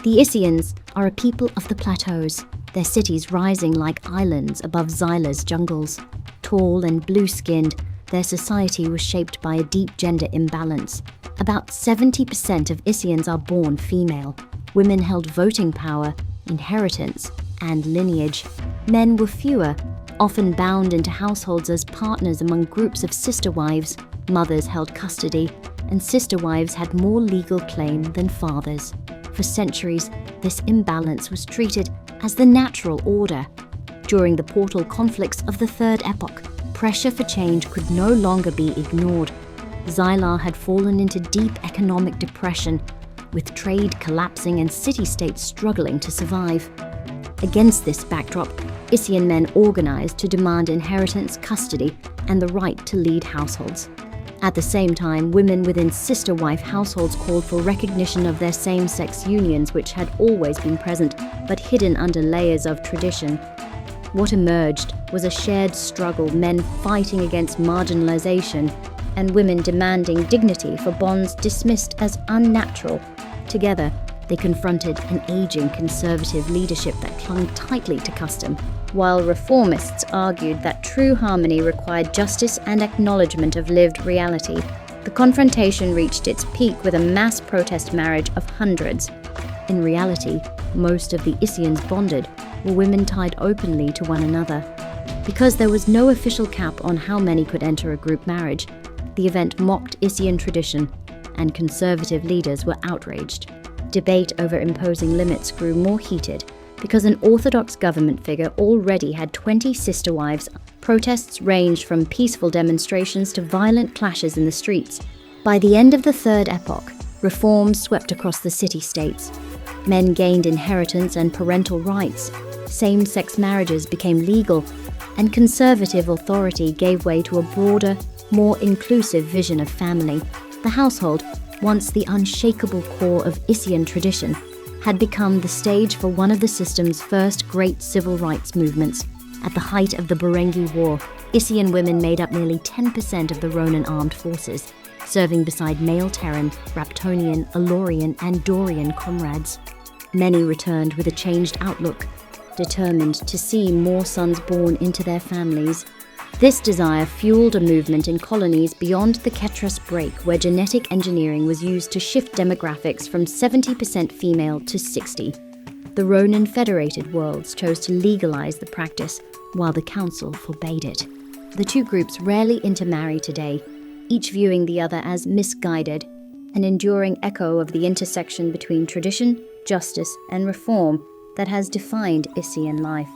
The Issians are a people of the plateaus, their cities rising like islands above Zylar's jungles. Tall and blue-skinned, their society was shaped by a deep gender imbalance. About 70% of Issians are born female. Women held voting power, inheritance, and lineage. Men were fewer, often bound into households as partners among groups of sister wives. Mothers held custody, and sister wives had more legal claim than fathers. For centuries, this imbalance was treated as the natural order. During the portal conflicts of the Third Epoch, pressure for change could no longer be ignored. Zylar had fallen into deep economic depression, with trade collapsing and city-states struggling to survive. Against this backdrop, Issian men organized to demand inheritance, custody, and the right to lead households. At the same time, women within sister-wife households called for recognition of their same-sex unions, which had always been present, but hidden under layers of tradition. What emerged was a shared struggle, men fighting against marginalization, and women demanding dignity for bonds dismissed as unnatural. Together, they confronted an aging conservative leadership that clung tightly to custom, while reformists argued that true harmony required justice and acknowledgement of lived reality. The confrontation reached its peak with a mass protest marriage of hundreds. In reality, most of the Issians bonded were women tied openly to one another. Because there was no official cap on how many could enter a group marriage, the event mocked Issian tradition, and conservative leaders were outraged. Debate over imposing limits grew more heated because an orthodox government figure already had 20 sister wives. Protests ranged from peaceful demonstrations to violent clashes in the streets. By the end of the Third Epoch, reforms swept across the city-states. Men gained inheritance and parental rights. Same-sex marriages became legal, and conservative authority gave way to a broader, more inclusive vision of family. The household, once the unshakable core of Issian tradition, had become the stage for one of the system's first great civil rights movements. At the height of the Borengi War, Issian women made up nearly 10% of the Ronan armed forces, serving beside male Terran, Raptonian, Alorian, and Dorian comrades. Many returned with a changed outlook, determined to see more sons born into their families. This desire fueled a movement in colonies beyond the Ketras Break, where genetic engineering was used to shift demographics from 70% female to 60%. The Ronan federated worlds chose to legalize the practice, while the council forbade it. The two groups rarely intermarry today, each viewing the other as misguided, an enduring echo of the intersection between tradition, justice, and reform that has defined Issian life.